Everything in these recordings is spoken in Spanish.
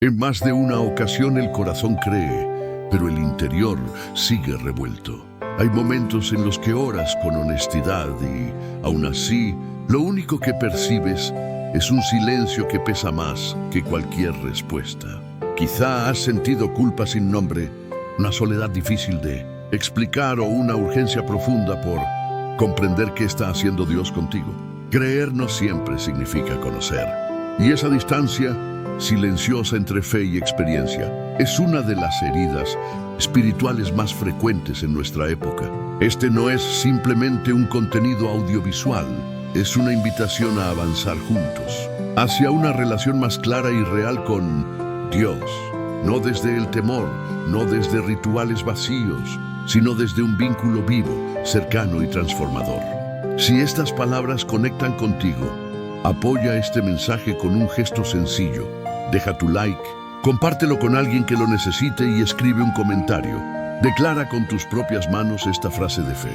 En más de una ocasión el corazón cree, pero el interior sigue revuelto. Hay momentos en los que oras con honestidad y, aún así, lo único que percibes es un silencio que pesa más que cualquier respuesta. Quizá has sentido culpa sin nombre, una soledad difícil de explicar o una urgencia profunda por comprender qué está haciendo Dios contigo. Creer no siempre significa conocer. Y esa distancia silenciosa entre fe y experiencia es una de las heridas espirituales más frecuentes en nuestra época. Este no es simplemente un contenido audiovisual, es una invitación a avanzar juntos hacia una relación más clara y real con Dios, no desde el temor, no desde rituales vacíos, sino desde un vínculo vivo, cercano y transformador. Si estas palabras conectan contigo, apoya este mensaje con un gesto sencillo. Deja tu like, compártelo con alguien que lo necesite y escribe un comentario. Declara con tus propias manos esta frase de fe.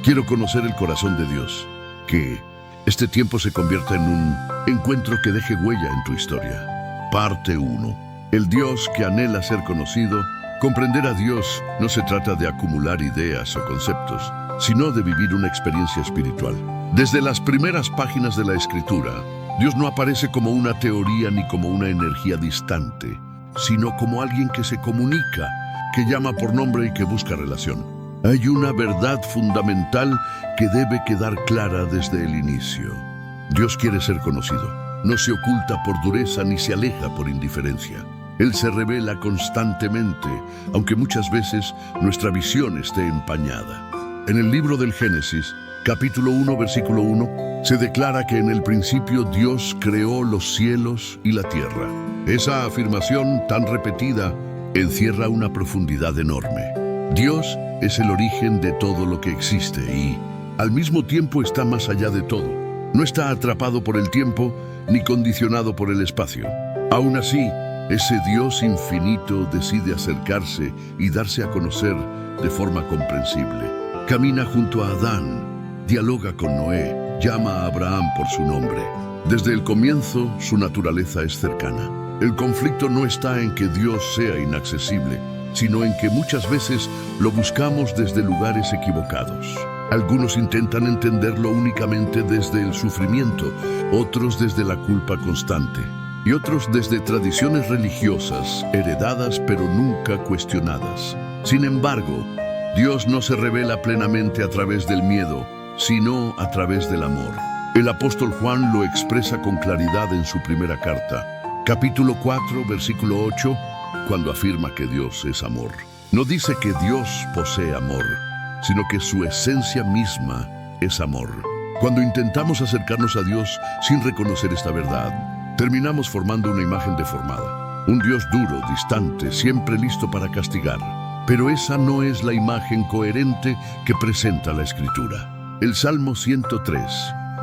Quiero conocer el corazón de Dios. Que este tiempo se convierta en un encuentro que deje huella en tu historia. Parte 1. El Dios que anhela ser conocido. Comprender a Dios no se trata de acumular ideas o conceptos, sino de vivir una experiencia espiritual. Desde las primeras páginas de la Escritura, Dios no aparece como una teoría ni como una energía distante, sino como alguien que se comunica, que llama por nombre y que busca relación. Hay una verdad fundamental que debe quedar clara desde el inicio. Dios quiere ser conocido. No se oculta por dureza ni se aleja por indiferencia. Él se revela constantemente, aunque muchas veces nuestra visión esté empañada. En el libro del Génesis, capítulo 1, versículo 1, se declara que en el principio Dios creó los cielos y la tierra. Esa afirmación tan repetida encierra una profundidad enorme. Dios es el origen de todo lo que existe y, al mismo tiempo, está más allá de todo. No está atrapado por el tiempo ni condicionado por el espacio. Aún así, ese Dios infinito decide acercarse y darse a conocer de forma comprensible. Camina junto a Adán, dialoga con Noé, llama a Abraham por su nombre. Desde el comienzo, su naturaleza es cercana. El conflicto no está en que Dios sea inaccesible, sino en que muchas veces lo buscamos desde lugares equivocados. Algunos intentan entenderlo únicamente desde el sufrimiento, otros desde la culpa constante, y otros desde tradiciones religiosas, heredadas pero nunca cuestionadas. Sin embargo, Dios no se revela plenamente a través del miedo, sino a través del amor. El apóstol Juan lo expresa con claridad en su primera carta, capítulo 4, versículo 8, cuando afirma que Dios es amor. No dice que Dios posee amor, sino que su esencia misma es amor. Cuando intentamos acercarnos a Dios sin reconocer esta verdad, terminamos formando una imagen deformada. Un Dios duro, distante, siempre listo para castigar. Pero esa no es la imagen coherente que presenta la Escritura. El Salmo 103,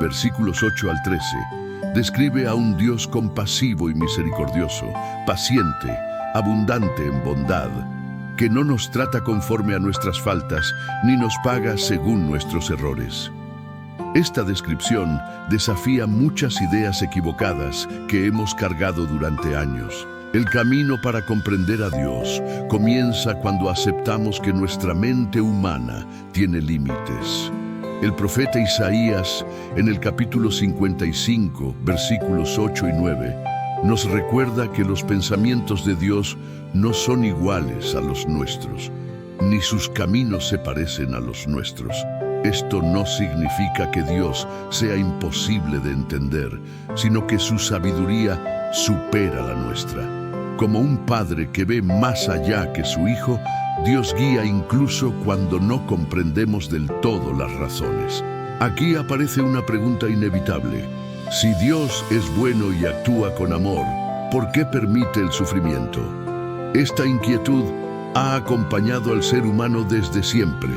versículos 8 al 13, describe a un Dios compasivo y misericordioso, paciente, abundante en bondad, que no nos trata conforme a nuestras faltas, ni nos paga según nuestros errores. Esta descripción desafía muchas ideas equivocadas que hemos cargado durante años. El camino para comprender a Dios comienza cuando aceptamos que nuestra mente humana tiene límites. El profeta Isaías, en el capítulo 55, versículos 8 y 9, nos recuerda que los pensamientos de Dios no son iguales a los nuestros, ni sus caminos se parecen a los nuestros. Esto no significa que Dios sea imposible de entender, sino que su sabiduría supera la nuestra. Como un padre que ve más allá que su hijo, Dios guía incluso cuando no comprendemos del todo las razones. Aquí aparece una pregunta inevitable. Si Dios es bueno y actúa con amor, ¿por qué permite el sufrimiento? Esta inquietud ha acompañado al ser humano desde siempre.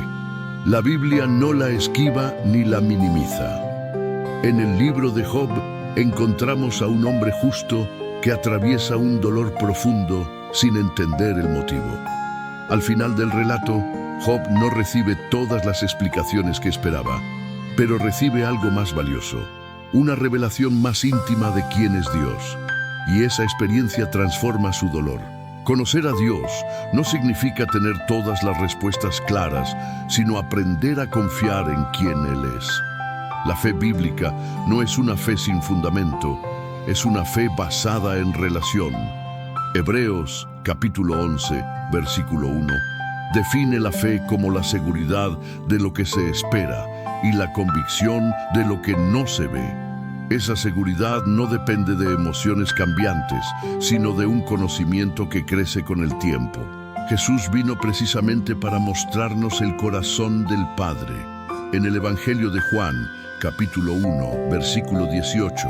La Biblia no la esquiva ni la minimiza. En el libro de Job encontramos a un hombre justo que atraviesa un dolor profundo sin entender el motivo. Al final del relato, Job no recibe todas las explicaciones que esperaba, pero recibe algo más valioso, una revelación más íntima de quién es Dios. y esa experiencia transforma su dolor. Conocer a Dios no significa tener todas las respuestas claras, sino aprender a confiar en quien Él es. La fe bíblica no es una fe sin fundamento, es una fe basada en relación. Hebreos capítulo 11, versículo 1, define la fe como la seguridad de lo que se espera y la convicción de lo que no se ve. Esa seguridad no depende de emociones cambiantes, sino de un conocimiento que crece con el tiempo. Jesús vino precisamente para mostrarnos el corazón del Padre. En el Evangelio de Juan, capítulo 1, versículo 18,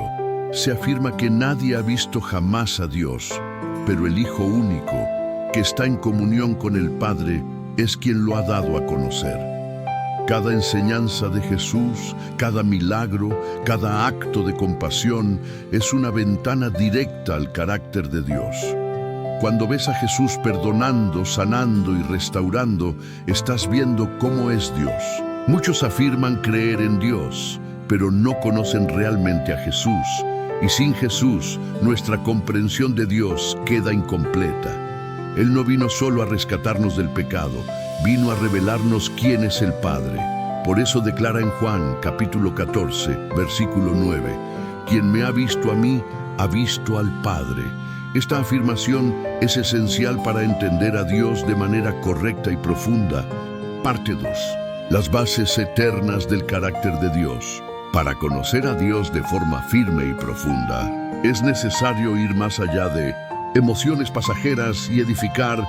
se afirma que nadie ha visto jamás a Dios, pero el Hijo único, que está en comunión con el Padre, es quien lo ha dado a conocer. Cada enseñanza de Jesús, cada milagro, cada acto de compasión es una ventana directa al carácter de Dios. Cuando ves a Jesús perdonando, sanando y restaurando, estás viendo cómo es Dios. Muchos afirman creer en Dios, pero no conocen realmente a Jesús. Y sin Jesús, nuestra comprensión de Dios queda incompleta. Él no vino solo a rescatarnos del pecado, vino a revelarnos quién es el Padre. Por eso declara en Juan, capítulo 14, versículo 9, «Quien me ha visto a mí, ha visto al Padre». Esta afirmación es esencial para entender a Dios de manera correcta y profunda. Parte 2. Las bases eternas del carácter de Dios. Para conocer a Dios de forma firme y profunda, es necesario ir más allá de emociones pasajeras y edificar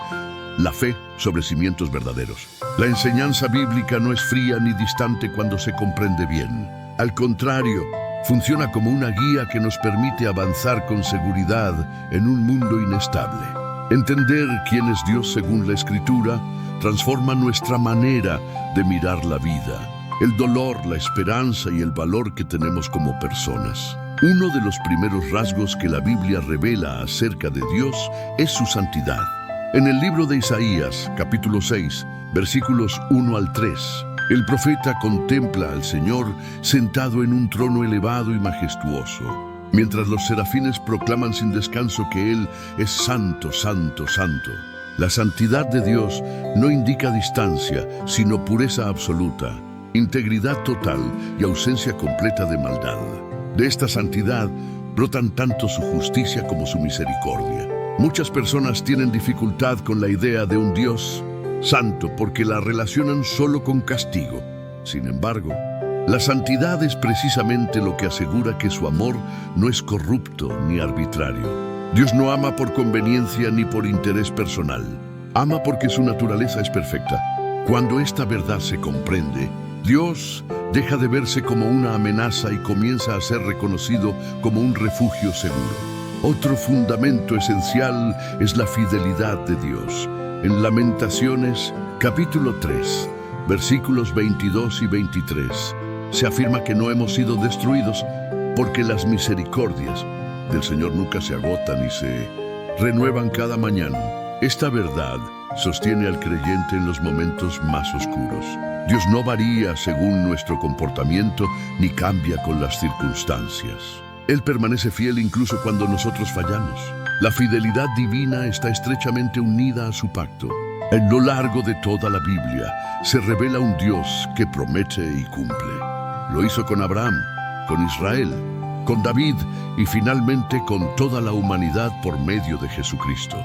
la fe sobre cimientos verdaderos. La enseñanza bíblica no es fría ni distante cuando se comprende bien. Al contrario, funciona como una guía que nos permite avanzar con seguridad en un mundo inestable. Entender quién es Dios según la Escritura transforma nuestra manera de mirar la vida, el dolor, la esperanza y el valor que tenemos como personas. Uno de los primeros rasgos que la Biblia revela acerca de Dios es su santidad. En el libro de Isaías, capítulo 6, versículos 1 al 3, el profeta contempla al Señor sentado en un trono elevado y majestuoso, mientras los serafines proclaman sin descanso que Él es santo, santo, santo. La santidad de Dios no indica distancia, sino pureza absoluta, integridad total y ausencia completa de maldad. De esta santidad brotan tanto su justicia como su misericordia. Muchas personas tienen dificultad con la idea de un Dios santo porque la relacionan solo con castigo. Sin embargo, la santidad es precisamente lo que asegura que su amor no es corrupto ni arbitrario. Dios no ama por conveniencia ni por interés personal. Ama porque su naturaleza es perfecta. Cuando esta verdad se comprende, Dios deja de verse como una amenaza y comienza a ser reconocido como un refugio seguro. Otro fundamento esencial es la fidelidad de Dios. En Lamentaciones, capítulo 3, versículos 22 y 23, se afirma que no hemos sido destruidos porque las misericordias del Señor nunca se agotan y se renuevan cada mañana. Esta verdad sostiene al creyente en los momentos más oscuros. Dios no varía según nuestro comportamiento ni cambia con las circunstancias. Él permanece fiel incluso cuando nosotros fallamos. La fidelidad divina está estrechamente unida a su pacto. En lo largo de toda la Biblia se revela un Dios que promete y cumple. Lo hizo con Abraham, con Israel, con David y finalmente con toda la humanidad por medio de Jesucristo.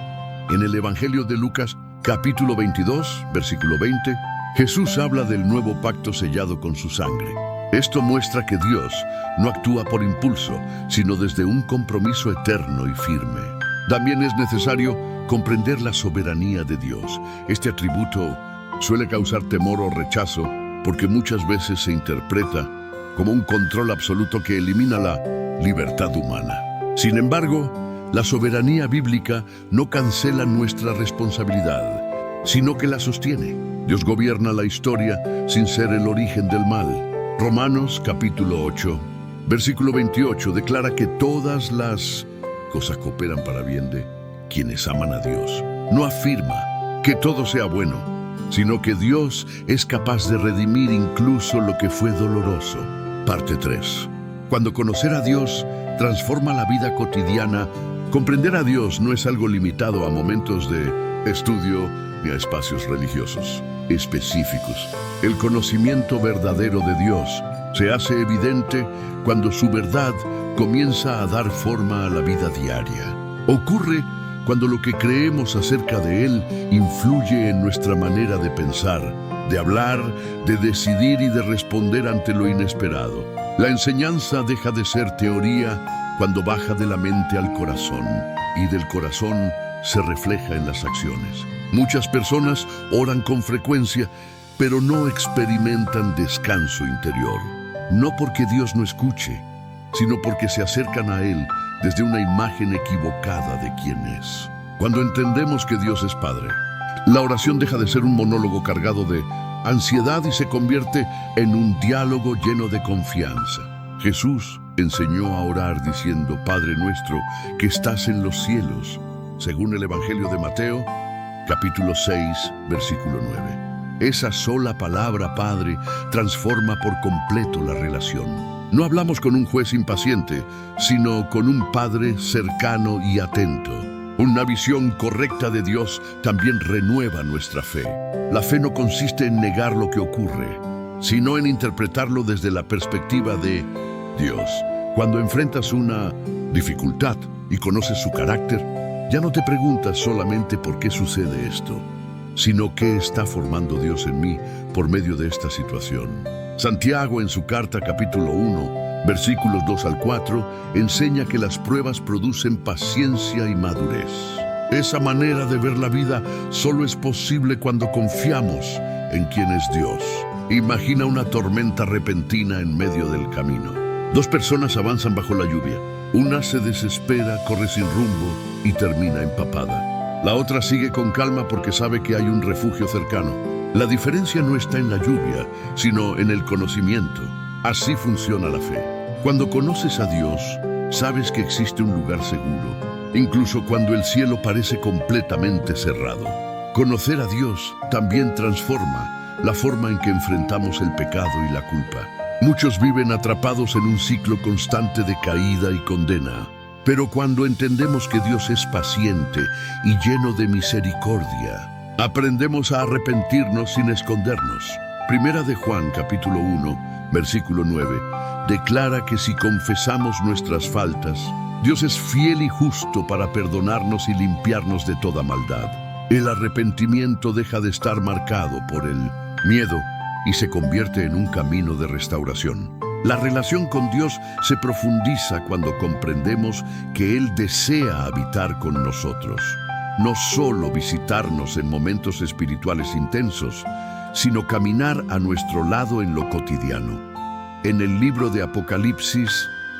En el Evangelio de Lucas, capítulo 22, versículo 20, Jesús habla del nuevo pacto sellado con su sangre. Esto muestra que Dios no actúa por impulso, sino desde un compromiso eterno y firme. También es necesario comprender la soberanía de Dios. Este atributo suele causar temor o rechazo porque muchas veces se interpreta como un control absoluto que elimina la libertad humana. Sin embargo, la soberanía bíblica no cancela nuestra responsabilidad, sino que la sostiene. Dios gobierna la historia sin ser el origen del mal. Romanos capítulo 8, versículo 28 declara que todas las cosas cooperan para bien de quienes aman a Dios. No afirma que todo sea bueno, sino que Dios es capaz de redimir incluso lo que fue doloroso. Parte 3. Cuando conocer a Dios transforma la vida cotidiana, Comprender a Dios no es algo limitado a momentos de estudio ni a espacios religiosos específicos. El conocimiento verdadero de Dios se hace evidente cuando su verdad comienza a dar forma a la vida diaria. Ocurre cuando lo que creemos acerca de Él influye en nuestra manera de pensar, de hablar, de decidir y de responder ante lo inesperado. La enseñanza deja de ser teoría cuando baja de la mente al corazón, y del corazón se refleja en las acciones. Muchas personas oran con frecuencia, pero no experimentan descanso interior. No porque Dios no escuche, sino porque se acercan a Él desde una imagen equivocada de quién es. Cuando entendemos que Dios es Padre, la oración deja de ser un monólogo cargado de ansiedad y se convierte en un diálogo lleno de confianza. Jesús enseñó a orar diciendo: Padre nuestro que estás en los cielos, según el Evangelio de Mateo, capítulo 6, versículo 9. Esa sola palabra, Padre, transforma por completo la relación. No hablamos con un juez impaciente, sino con un Padre cercano y atento. Una visión correcta de Dios también renueva nuestra fe. La fe no consiste en negar lo que ocurre, sino en interpretarlo desde la perspectiva de Dios. Cuando enfrentas una dificultad y conoces su carácter, ya no te preguntas solamente por qué sucede esto, sino qué está formando Dios en mí por medio de esta situación. Santiago, en su carta capítulo 1, versículos 2 al 4, enseña que las pruebas producen paciencia y madurez. Esa manera de ver la vida solo es posible cuando confiamos en quien es Dios. Imagina una tormenta repentina en medio del camino. Dos personas avanzan bajo la lluvia. Una se desespera, corre sin rumbo y termina empapada. La otra sigue con calma porque sabe que hay un refugio cercano. La diferencia no está en la lluvia, sino en el conocimiento. Así funciona la fe. Cuando conoces a Dios, sabes que existe un lugar seguro, incluso cuando el cielo parece completamente cerrado. Conocer a Dios también transforma la forma en que enfrentamos el pecado y la culpa. Muchos viven atrapados en un ciclo constante de caída y condena. Pero cuando entendemos que Dios es paciente y lleno de misericordia, aprendemos a arrepentirnos sin escondernos. Primera de Juan, capítulo 1, versículo 9, declara que si confesamos nuestras faltas, Dios es fiel y justo para perdonarnos y limpiarnos de toda maldad. El arrepentimiento deja de estar marcado por el miedo y se convierte en un camino de restauración. La relación con Dios se profundiza cuando comprendemos que Él desea habitar con nosotros. No solo visitarnos en momentos espirituales intensos, sino caminar a nuestro lado en lo cotidiano. En el libro de Apocalipsis,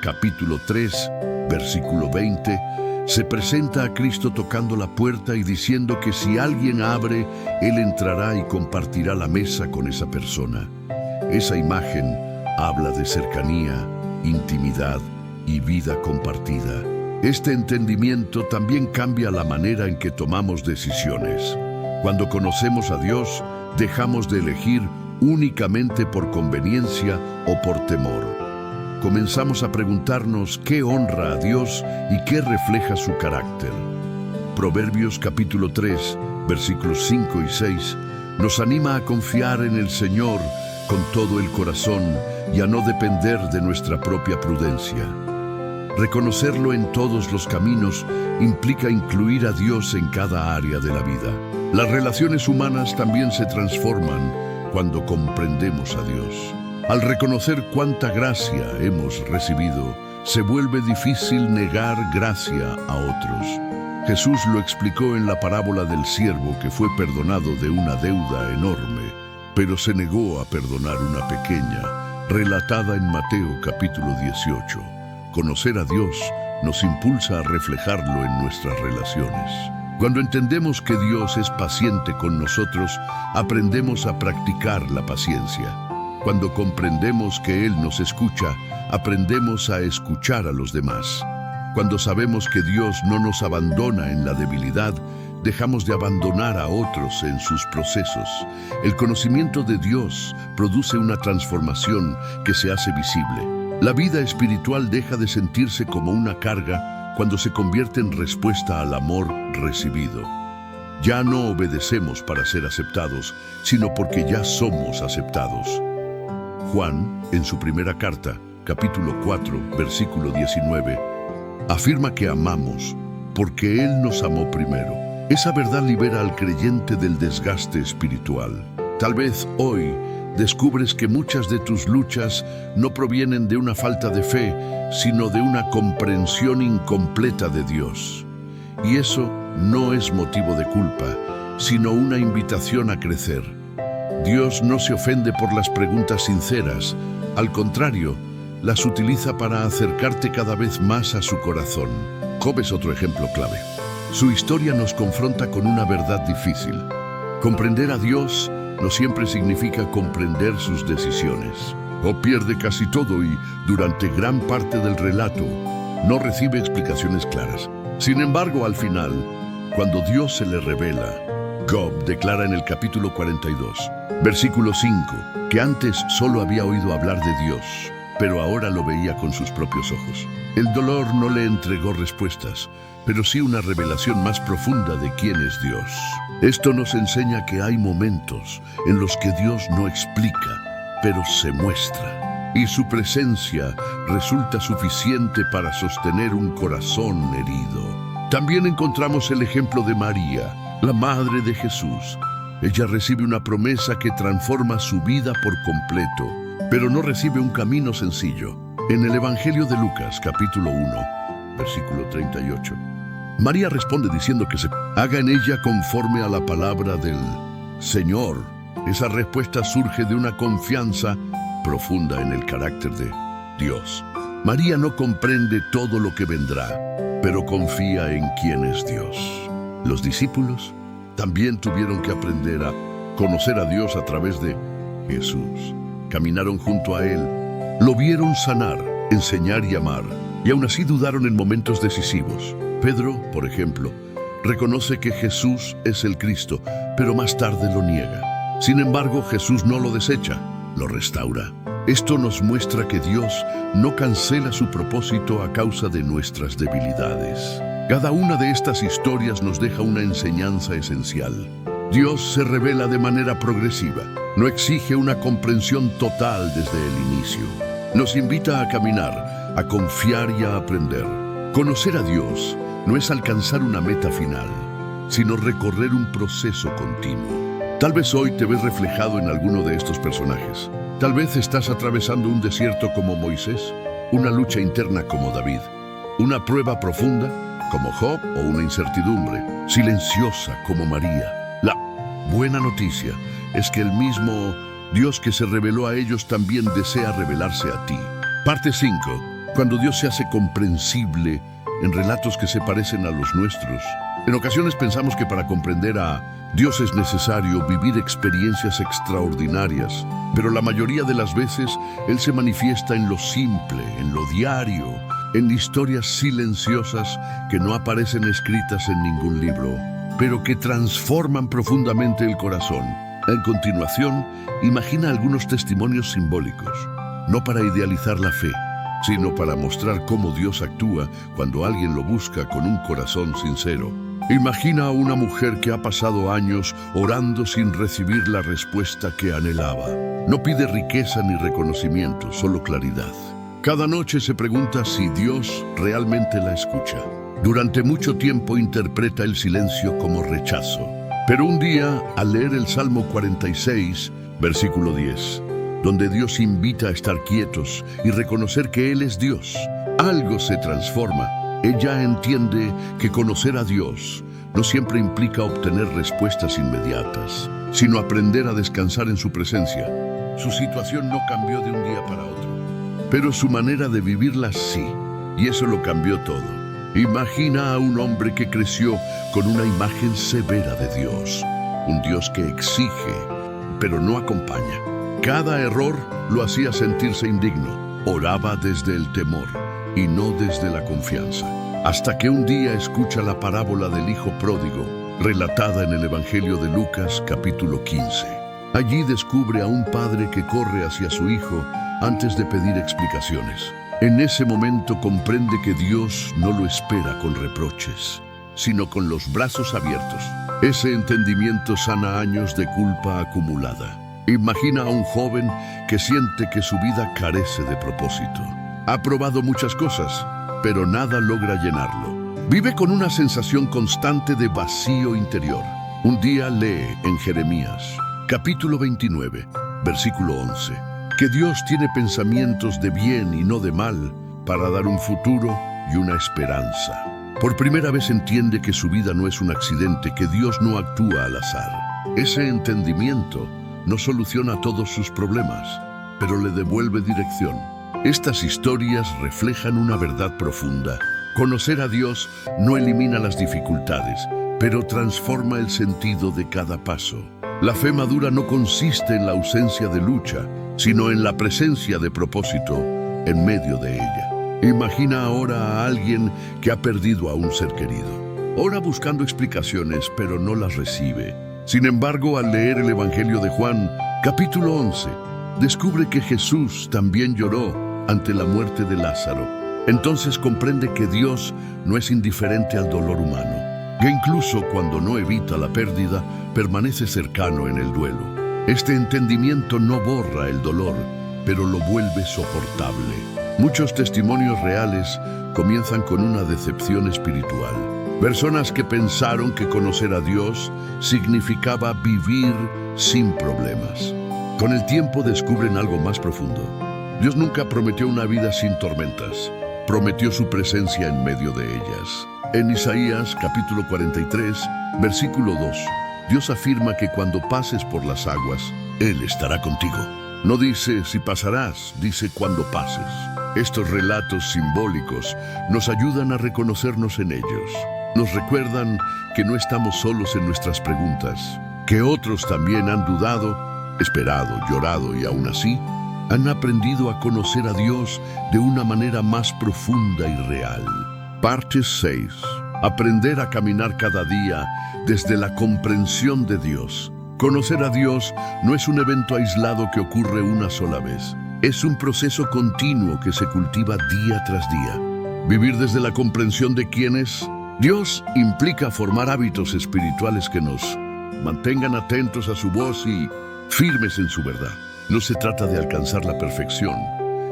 capítulo 3, versículo 20, se presenta a Cristo tocando la puerta y diciendo que si alguien abre, Él entrará y compartirá la mesa con esa persona. Esa imagen habla de cercanía, intimidad y vida compartida. Este entendimiento también cambia la manera en que tomamos decisiones. Cuando conocemos a Dios, dejamos de elegir únicamente por conveniencia o por temor. Comenzamos a preguntarnos qué honra a Dios y qué refleja su carácter. Proverbios capítulo 3, versículos 5 y 6, nos anima a confiar en el Señor con todo el corazón y a no depender de nuestra propia prudencia. Reconocerlo en todos los caminos implica incluir a Dios en cada área de la vida. Las relaciones humanas también se transforman cuando comprendemos a Dios. Al reconocer cuánta gracia hemos recibido, se vuelve difícil negar gracia a otros. Jesús lo explicó en la parábola del siervo que fue perdonado de una deuda enorme, pero se negó a perdonar una pequeña, relatada en Mateo capítulo 18. Conocer a Dios nos impulsa a reflejarlo en nuestras relaciones. Cuando entendemos que Dios es paciente con nosotros, aprendemos a practicar la paciencia. Cuando comprendemos que Él nos escucha, aprendemos a escuchar a los demás. Cuando sabemos que Dios no nos abandona en la debilidad, dejamos de abandonar a otros en sus procesos. El conocimiento de Dios produce una transformación que se hace visible. La vida espiritual deja de sentirse como una carga cuando se convierte en respuesta al amor recibido. Ya no obedecemos para ser aceptados, sino porque ya somos aceptados. Juan, en su primera carta, capítulo 4, versículo 19, afirma que amamos porque Él nos amó primero. Esa verdad libera al creyente del desgaste espiritual. Tal vez hoy descubres que muchas de tus luchas no provienen de una falta de fe, sino de una comprensión incompleta de Dios. Y eso no es motivo de culpa, sino una invitación a crecer. Dios no se ofende por las preguntas sinceras, al contrario, las utiliza para acercarte cada vez más a su corazón. Job es otro ejemplo clave. Su historia nos confronta con una verdad difícil. Comprender a Dios no siempre significa comprender sus decisiones. Job pierde casi todo y, durante gran parte del relato, no recibe explicaciones claras. Sin embargo, al final, cuando Dios se le revela, Job declara en el capítulo 42, versículo 5, que antes solo había oído hablar de Dios, pero ahora lo veía con sus propios ojos. El dolor no le entregó respuestas, pero sí una revelación más profunda de quién es Dios. Esto nos enseña que hay momentos en los que Dios no explica, pero se muestra, y su presencia resulta suficiente para sostener un corazón herido. También encontramos el ejemplo de María, la madre de Jesús. Ella recibe una promesa que transforma su vida por completo, pero no recibe un camino sencillo. En el Evangelio de Lucas, capítulo 1, versículo 38, María responde diciendo que se haga en ella conforme a la palabra del Señor. Esa respuesta surge de una confianza profunda en el carácter de Dios. María no comprende todo lo que vendrá, pero confía en quién es Dios. Los discípulos también tuvieron que aprender a conocer a Dios a través de Jesús. Caminaron junto a Él, lo vieron sanar, enseñar y amar, y aún así dudaron en momentos decisivos. Pedro, por ejemplo, reconoce que Jesús es el Cristo, pero más tarde lo niega. Sin embargo, Jesús no lo desecha, lo restaura. Esto nos muestra que Dios no cancela su propósito a causa de nuestras debilidades. Cada una de estas historias nos deja una enseñanza esencial. Dios se revela de manera progresiva, no exige una comprensión total desde el inicio. Nos invita a caminar, a confiar y a aprender. Conocer a Dios no es alcanzar una meta final, sino recorrer un proceso continuo. Tal vez hoy te ves reflejado en alguno de estos personajes. Tal vez estás atravesando un desierto como Moisés, una lucha interna como David, una prueba profunda como Job o una incertidumbre silenciosa como María. La buena noticia es que el mismo Dios que se reveló a ellos también desea revelarse a ti. Parte 5. Cuando Dios se hace comprensible en relatos que se parecen a los nuestros. En ocasiones pensamos que para comprender a Dios es necesario vivir experiencias extraordinarias, pero la mayoría de las veces Él se manifiesta en lo simple, en lo diario, en historias silenciosas que no aparecen escritas en ningún libro, pero que transforman profundamente el corazón. En continuación, imagina algunos testimonios simbólicos, no para idealizar la fe, sino para mostrar cómo Dios actúa cuando alguien lo busca con un corazón sincero. Imagina a una mujer que ha pasado años orando sin recibir la respuesta que anhelaba. No pide riqueza ni reconocimiento, solo claridad. Cada noche se pregunta si Dios realmente la escucha. Durante mucho tiempo interpreta el silencio como rechazo. Pero un día, al leer el Salmo 46, versículo 10, donde Dios invita a estar quietos y reconocer que Él es Dios, algo se transforma. Ella entiende que conocer a Dios no siempre implica obtener respuestas inmediatas, sino aprender a descansar en su presencia. Su situación no cambió de un día para otro, pero su manera de vivirla sí, y eso lo cambió todo. Imagina a un hombre que creció con una imagen severa de Dios, un Dios que exige, pero no acompaña. Cada error lo hacía sentirse indigno. Oraba desde el temor y no desde la confianza. Hasta que un día escucha la parábola del hijo pródigo, relatada en el Evangelio de Lucas, capítulo 15. Allí descubre a un padre que corre hacia su hijo antes de pedir explicaciones. En ese momento comprende que Dios no lo espera con reproches, sino con los brazos abiertos. Ese entendimiento sana años de culpa acumulada. Imagina a un joven que siente que su vida carece de propósito. Ha probado muchas cosas, pero nada logra llenarlo. Vive con una sensación constante de vacío interior. Un día lee en Jeremías, capítulo 29, versículo 11, que Dios tiene pensamientos de bien y no de mal para dar un futuro y una esperanza. Por primera vez entiende que su vida no es un accidente, que Dios no actúa al azar. Ese entendimiento no soluciona todos sus problemas, pero le devuelve dirección. Estas historias reflejan una verdad profunda. Conocer a Dios no elimina las dificultades, pero transforma el sentido de cada paso. La fe madura no consiste en la ausencia de lucha, sino en la presencia de propósito en medio de ella. Imagina ahora a alguien que ha perdido a un ser querido. Ora buscando explicaciones, pero no las recibe. Sin embargo, al leer el Evangelio de Juan, capítulo 11, descubre que Jesús también lloró ante la muerte de Lázaro. Entonces comprende que Dios no es indiferente al dolor humano, que incluso cuando no evita la pérdida, permanece cercano en el duelo. Este entendimiento no borra el dolor, pero lo vuelve soportable. Muchos testimonios reales comienzan con una decepción espiritual. Personas que pensaron que conocer a Dios significaba vivir sin problemas. Con el tiempo descubren algo más profundo. Dios nunca prometió una vida sin tormentas. Prometió su presencia en medio de ellas. En Isaías capítulo 43, versículo 2, Dios afirma que cuando pases por las aguas, Él estará contigo. No dice si pasarás, dice cuando pases. Estos relatos simbólicos nos ayudan a reconocernos en ellos. Nos recuerdan que no estamos solos en nuestras preguntas, que otros también han dudado, esperado, llorado y aún así han aprendido a conocer a Dios de una manera más profunda y real. Parte 6. Aprender a caminar cada día desde la comprensión de Dios. Conocer a Dios no es un evento aislado que ocurre una sola vez. Es un proceso continuo que se cultiva día tras día. Vivir desde la comprensión de quién es Dios implica formar hábitos espirituales que nos mantengan atentos a su voz y firmes en su verdad. No se trata de alcanzar la perfección,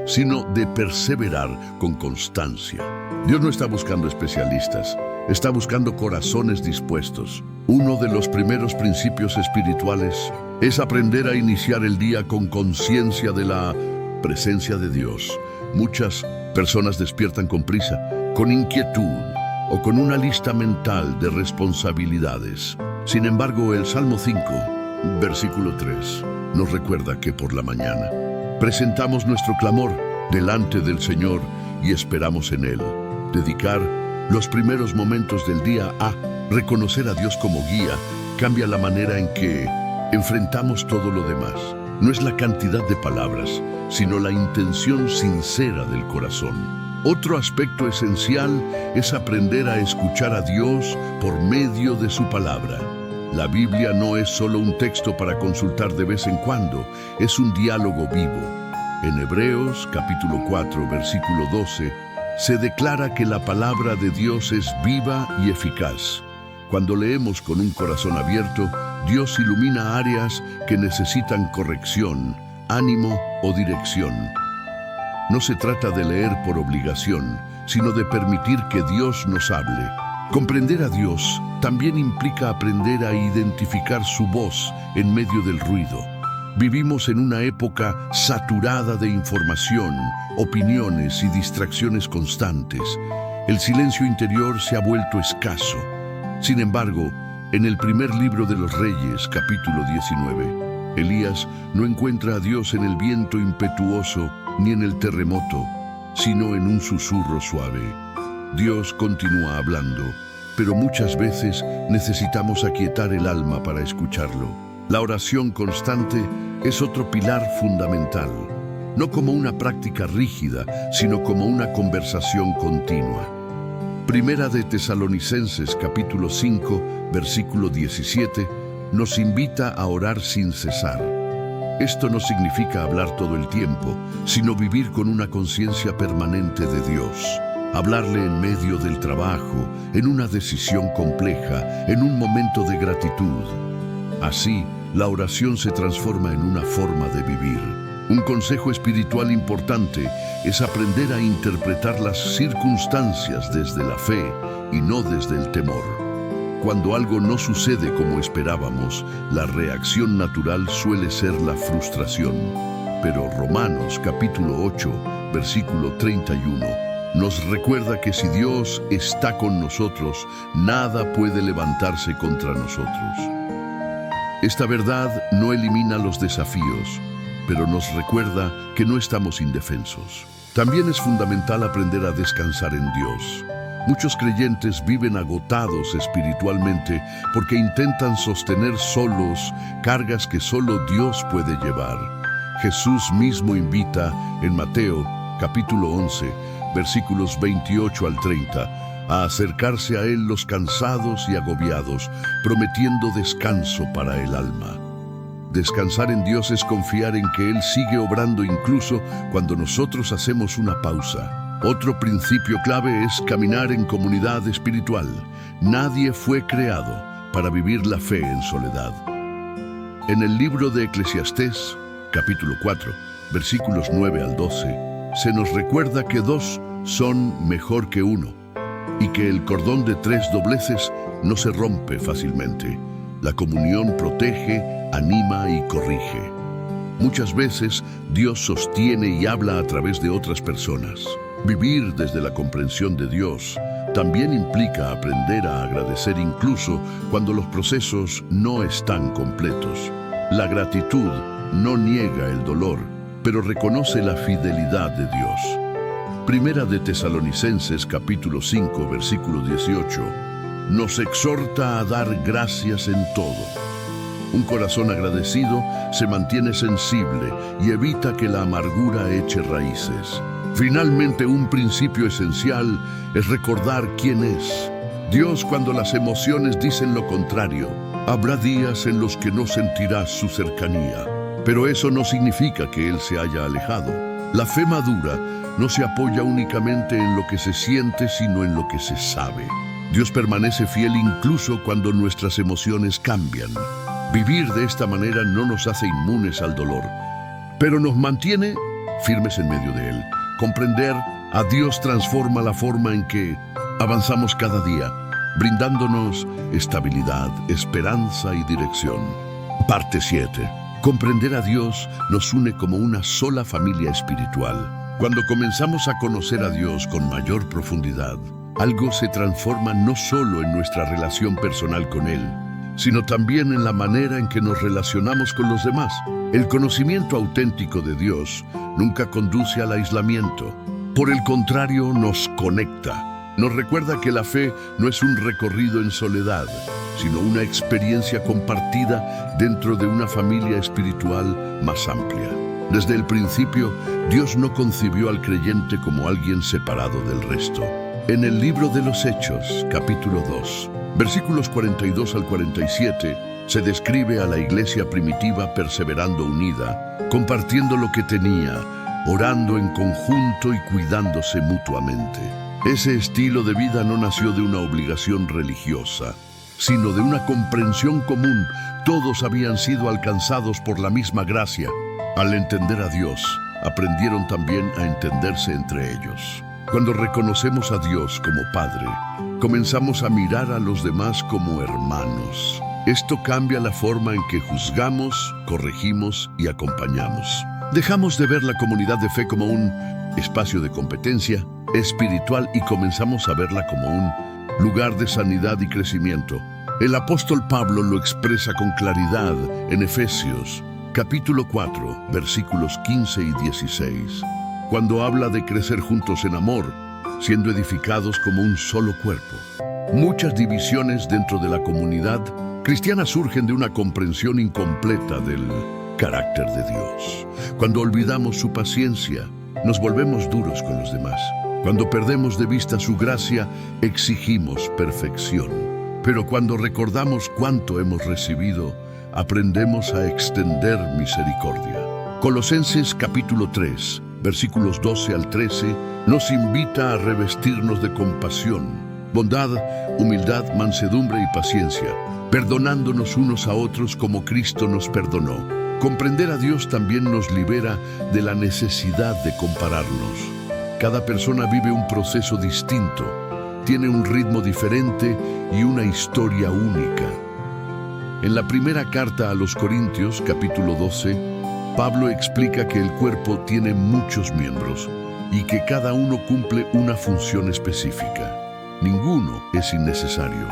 sino de perseverar con constancia. Dios no está buscando especialistas, está buscando corazones dispuestos. Uno de los primeros principios espirituales es aprender a iniciar el día con conciencia de la presencia de Dios. Muchas personas despiertan con prisa, con inquietud o con una lista mental de responsabilidades. Sin embargo, el Salmo 5, versículo 3, nos recuerda que por la mañana presentamos nuestro clamor delante del Señor y esperamos en Él. Dedicar los primeros momentos del día a reconocer a Dios como guía cambia la manera en que enfrentamos todo lo demás. No es la cantidad de palabras, sino la intención sincera del corazón. Otro aspecto esencial es aprender a escuchar a Dios por medio de su palabra. La Biblia no es solo un texto para consultar de vez en cuando, es un diálogo vivo. En Hebreos capítulo 4, versículo 12, se declara que la palabra de Dios es viva y eficaz. Cuando leemos con un corazón abierto, Dios ilumina áreas que necesitan corrección, ánimo o dirección. No se trata de leer por obligación, sino de permitir que Dios nos hable. Comprender a Dios también implica aprender a identificar su voz en medio del ruido. Vivimos en una época saturada de información, opiniones y distracciones constantes. El silencio interior se ha vuelto escaso. Sin embargo, en el primer libro de los Reyes, capítulo 19, Elías no encuentra a Dios en el viento impetuoso ni en el terremoto, sino en un susurro suave. Dios continúa hablando, pero muchas veces necesitamos aquietar el alma para escucharlo. La oración constante es otro pilar fundamental, no como una práctica rígida, sino como una conversación continua. Primera de Tesalonicenses capítulo 5, versículo 17, nos invita a orar sin cesar. Esto no significa hablar todo el tiempo, sino vivir con una conciencia permanente de Dios. Hablarle en medio del trabajo, en una decisión compleja, en un momento de gratitud. Así, la oración se transforma en una forma de vivir. Un consejo espiritual importante es aprender a interpretar las circunstancias desde la fe y no desde el temor. Cuando algo no sucede como esperábamos, la reacción natural suele ser la frustración. Pero Romanos capítulo 8, versículo 31, nos recuerda que si Dios está con nosotros, nada puede levantarse contra nosotros. Esta verdad no elimina los desafíos, pero nos recuerda que no estamos indefensos. También es fundamental aprender a descansar en Dios. Muchos creyentes viven agotados espiritualmente porque intentan sostener solos cargas que solo Dios puede llevar. Jesús mismo invita en Mateo capítulo 11, versículos 28 al 30, a acercarse a Él los cansados y agobiados, prometiendo descanso para el alma. Descansar en Dios es confiar en que Él sigue obrando incluso cuando nosotros hacemos una pausa. Otro principio clave es caminar en comunidad espiritual. Nadie fue creado para vivir la fe en soledad. En el libro de Eclesiastés, capítulo 4, versículos 9 al 12, se nos recuerda que dos son mejor que uno y que el cordón de tres dobleces no se rompe fácilmente. La comunión protege, anima y corrige. Muchas veces Dios sostiene y habla a través de otras personas. Vivir desde la comprensión de Dios también implica aprender a agradecer incluso cuando los procesos no están completos. La gratitud no niega el dolor, pero reconoce la fidelidad de Dios. Primera de Tesalonicenses capítulo 5, versículo 18, nos exhorta a dar gracias en todo. Un corazón agradecido se mantiene sensible y evita que la amargura eche raíces. Finalmente, un principio esencial es recordar quién es Dios. Cuando las emociones dicen lo contrario, habrá días en los que no sentirás su cercanía, pero eso no significa que Él se haya alejado. La fe madura no se apoya únicamente en lo que se siente, sino en lo que se sabe. Dios permanece fiel incluso cuando nuestras emociones cambian. Vivir de esta manera no nos hace inmunes al dolor, pero nos mantiene firmes en medio de él. Comprender a Dios transforma la forma en que avanzamos cada día, brindándonos estabilidad, esperanza y dirección. Parte 7. Comprender a Dios nos une como una sola familia espiritual. Cuando comenzamos a conocer a Dios con mayor profundidad, algo se transforma no solo en nuestra relación personal con Él, sino también en la manera en que nos relacionamos con los demás. El conocimiento auténtico de Dios nunca conduce al aislamiento. Por el contrario, nos conecta. Nos recuerda que la fe no es un recorrido en soledad, sino una experiencia compartida dentro de una familia espiritual más amplia. Desde el principio, Dios no concibió al creyente como alguien separado del resto. En el libro de los Hechos, capítulo 2, versículos 42 al 47, se describe a la iglesia primitiva perseverando unida, compartiendo lo que tenía, orando en conjunto y cuidándose mutuamente. Ese estilo de vida no nació de una obligación religiosa, sino de una comprensión común. Todos habían sido alcanzados por la misma gracia. Al entender a Dios, aprendieron también a entenderse entre ellos. Cuando reconocemos a Dios como Padre, comenzamos a mirar a los demás como hermanos. Esto cambia la forma en que juzgamos, corregimos y acompañamos. Dejamos de ver la comunidad de fe como un espacio de competencia espiritual y comenzamos a verla como un lugar de sanidad y crecimiento. El apóstol Pablo lo expresa con claridad en Efesios, capítulo 4, versículos 15 y 16, cuando habla de crecer juntos en amor, siendo edificados como un solo cuerpo. Muchas divisiones dentro de la comunidad cristiana surgen de una comprensión incompleta del carácter de Dios. Cuando olvidamos su paciencia, nos volvemos duros con los demás. Cuando perdemos de vista su gracia, exigimos perfección. Pero cuando recordamos cuánto hemos recibido, aprendemos a extender misericordia. Colosenses capítulo 3, versículos 12 al 13, nos invita a revestirnos de compasión, bondad, humildad, mansedumbre y paciencia, perdonándonos unos a otros como Cristo nos perdonó. Comprender a Dios también nos libera de la necesidad de compararnos. Cada persona vive un proceso distinto, tiene un ritmo diferente y una historia única. En la primera carta a los Corintios, capítulo 12, Pablo explica que el cuerpo tiene muchos miembros y que cada uno cumple una función específica. Ninguno es innecesario.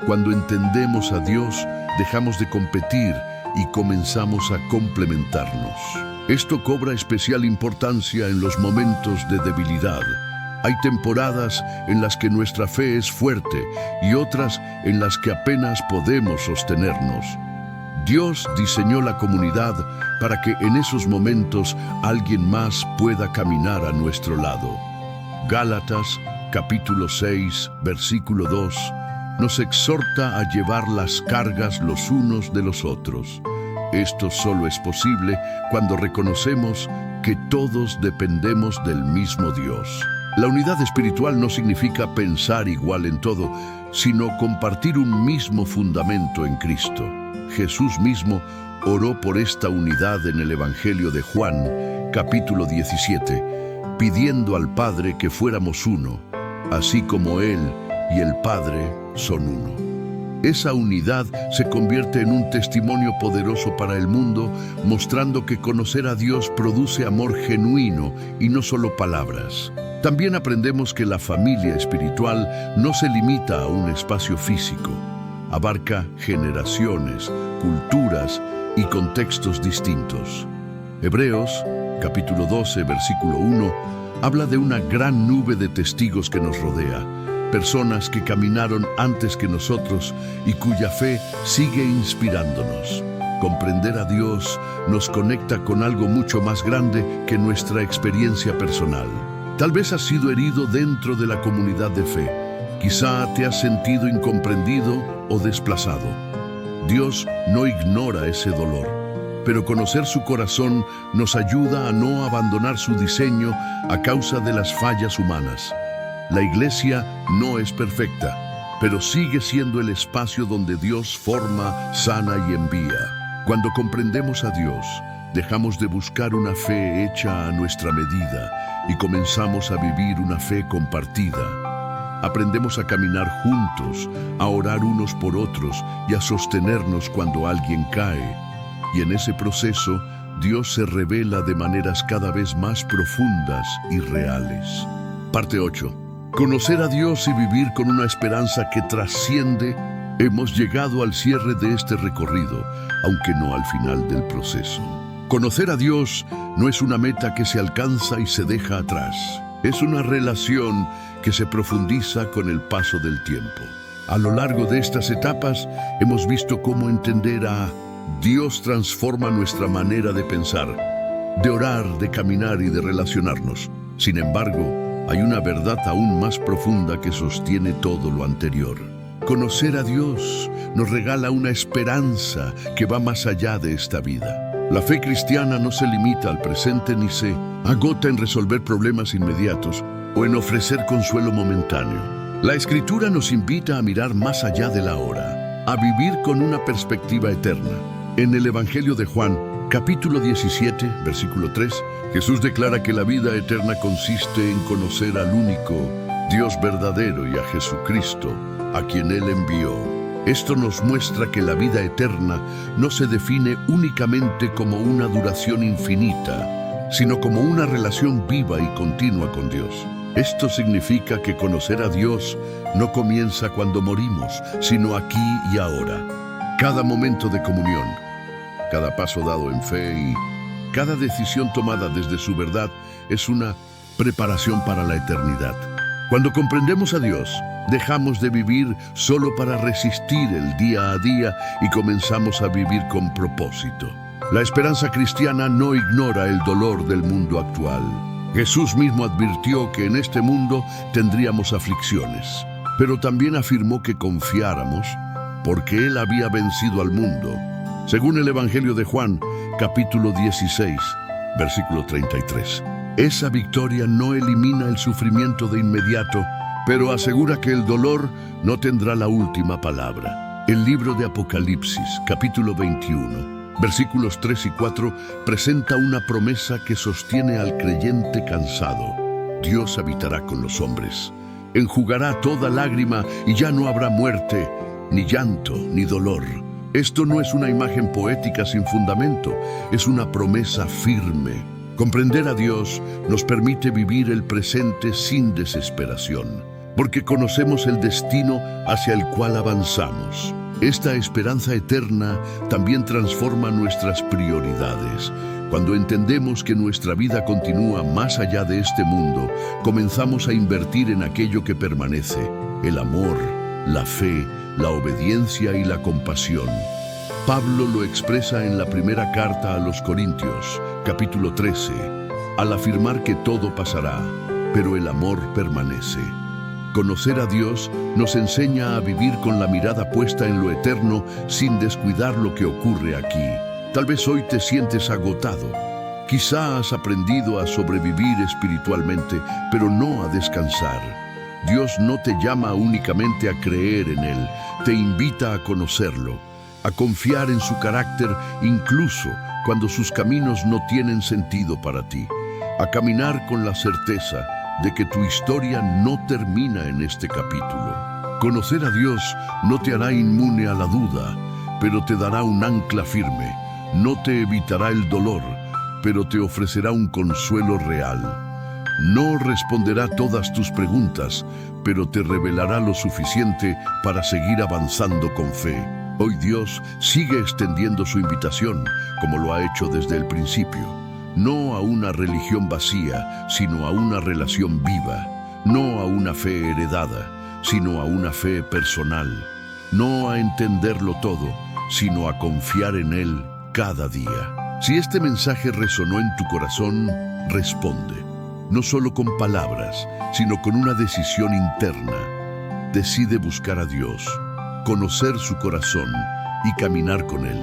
Cuando entendemos a Dios, dejamos de competir y comenzamos a complementarnos. Esto cobra especial importancia en los momentos de debilidad. Hay temporadas en las que nuestra fe es fuerte y otras en las que apenas podemos sostenernos. Dios diseñó la comunidad para que en esos momentos alguien más pueda caminar a nuestro lado. Gálatas, capítulo 6, versículo 2, nos exhorta a llevar las cargas los unos de los otros. Esto solo es posible cuando reconocemos que todos dependemos del mismo Dios. La unidad espiritual no significa pensar igual en todo, sino compartir un mismo fundamento en Cristo. Jesús mismo oró por esta unidad en el Evangelio de Juan, capítulo 17, pidiendo al Padre que fuéramos uno, así como Él y el Padre son uno. Esa unidad se convierte en un testimonio poderoso para el mundo, mostrando que conocer a Dios produce amor genuino y no solo palabras. También aprendemos que la familia espiritual no se limita a un espacio físico. Abarca generaciones, culturas y contextos distintos. Hebreos, capítulo 12, versículo 1, habla de una gran nube de testigos que nos rodea, personas que caminaron antes que nosotros y cuya fe sigue inspirándonos. Comprender a Dios nos conecta con algo mucho más grande que nuestra experiencia personal. Tal vez has sido herido dentro de la comunidad de fe. Quizá te has sentido incomprendido o desplazado. Dios no ignora ese dolor, pero conocer su corazón nos ayuda a no abandonar su diseño a causa de las fallas humanas. La iglesia no es perfecta, pero sigue siendo el espacio donde Dios forma, sana y envía. Cuando comprendemos a Dios, dejamos de buscar una fe hecha a nuestra medida y comenzamos a vivir una fe compartida. Aprendemos a caminar juntos, a orar unos por otros y a sostenernos cuando alguien cae. Y en ese proceso, Dios se revela de maneras cada vez más profundas y reales. Parte 8. Conocer a Dios y vivir con una esperanza que trasciende. Hemos llegado al cierre de este recorrido, aunque no al final del proceso. Conocer a Dios no es una meta que se alcanza y se deja atrás. Es una relación que se profundiza con el paso del tiempo. A lo largo de estas etapas, hemos visto cómo entender a Dios transforma nuestra manera de pensar, de orar, de caminar y de relacionarnos. Sin embargo, hay una verdad aún más profunda que sostiene todo lo anterior. Conocer a Dios nos regala una esperanza que va más allá de esta vida. La fe cristiana no se limita al presente ni se agota en resolver problemas inmediatos o en ofrecer consuelo momentáneo. La Escritura nos invita a mirar más allá de la hora, a vivir con una perspectiva eterna. En el Evangelio de Juan, capítulo 17, versículo 3, Jesús declara que la vida eterna consiste en conocer al único Dios verdadero y a Jesucristo, a quien Él envió. Esto nos muestra que la vida eterna no se define únicamente como una duración infinita, sino como una relación viva y continua con Dios. Esto significa que conocer a Dios no comienza cuando morimos, sino aquí y ahora. Cada momento de comunión, cada paso dado en fe y cada decisión tomada desde su verdad es una preparación para la eternidad. Cuando comprendemos a Dios, dejamos de vivir solo para resistir el día a día y comenzamos a vivir con propósito. La esperanza cristiana no ignora el dolor del mundo actual. Jesús mismo advirtió que en este mundo tendríamos aflicciones, pero también afirmó que confiáramos porque Él había vencido al mundo. Según el Evangelio de Juan, capítulo 16, versículo 33. Esa victoria no elimina el sufrimiento de inmediato, pero asegura que el dolor no tendrá la última palabra. El libro de Apocalipsis, capítulo 21, versículos 3 y 4, presenta una promesa que sostiene al creyente cansado. Dios habitará con los hombres, enjugará toda lágrima y ya no habrá muerte, ni llanto, ni dolor. Esto no es una imagen poética sin fundamento, es una promesa firme. Comprender a Dios nos permite vivir el presente sin desesperación, porque conocemos el destino hacia el cual avanzamos. Esta esperanza eterna también transforma nuestras prioridades. Cuando entendemos que nuestra vida continúa más allá de este mundo, comenzamos a invertir en aquello que permanece: el amor, la fe, la obediencia y la compasión. Pablo lo expresa en la primera carta a los Corintios, capítulo 13, al afirmar que todo pasará, pero el amor permanece. Conocer a Dios nos enseña a vivir con la mirada puesta en lo eterno sin descuidar lo que ocurre aquí. Tal vez hoy te sientes agotado. Quizá has aprendido a sobrevivir espiritualmente, pero no a descansar. Dios no te llama únicamente a creer en Él, te invita a conocerlo, a confiar en su carácter incluso cuando sus caminos no tienen sentido para ti, a caminar con la certeza de que tu historia no termina en este capítulo. Conocer a Dios no te hará inmune a la duda, pero te dará un ancla firme. No te evitará el dolor, pero te ofrecerá un consuelo real. No responderá todas tus preguntas, pero te revelará lo suficiente para seguir avanzando con fe. Hoy Dios sigue extendiendo su invitación, como lo ha hecho desde el principio. No a una religión vacía, sino a una relación viva. No a una fe heredada, sino a una fe personal. No a entenderlo todo, sino a confiar en Él cada día. Si este mensaje resonó en tu corazón, responde. No solo con palabras, sino con una decisión interna. Decide buscar a Dios, conocer su corazón y caminar con Él.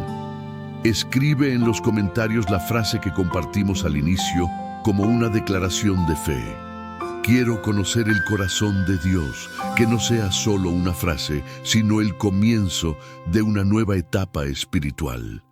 Escribe en los comentarios la frase que compartimos al inicio como una declaración de fe. Quiero conocer el corazón de Dios, que no sea solo una frase, sino el comienzo de una nueva etapa espiritual.